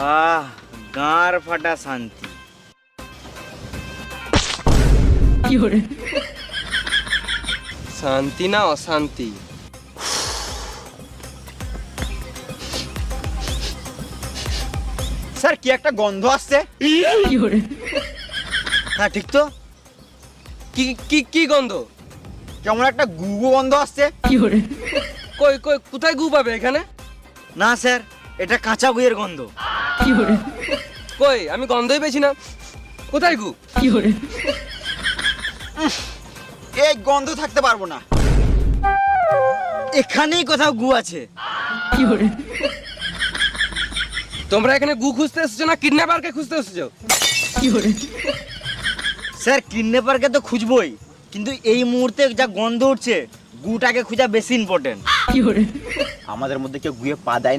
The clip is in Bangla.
আহ, গাঁর ফাটা শান্তি। শান্তি না অশান্তি? স্যার কি একটা গন্ধ আসছে। হ্যাঁ ঠিক তো, কি কি কি গন্ধ? কেমন একটা গুগু গন্ধ আসছে। কই কই কোথায় গু পাবে এখানে? না স্যার, এটা কাঁচা গুয়ের গন্ধ। কই আমি গন্ধই পেয়েছি না, কোথায় গু? এই গন্ধ থাকতে পারবো না, এখানেই কোথাও গু আছে। তোমরা এখানে গু খুঁজতে এসেছো না কিডন্যাপারকে খুঁজতে এসেছো? স্যার কিডন্যাপারকে তো খুঁজবই, কিন্তু এই মুহূর্তে যা গন্ধ উঠছে গুটাকে খোঁজা বেশি ইম্পর্টেন্ট। আমাদের মধ্যে কেউ গুয়ে পা দেয়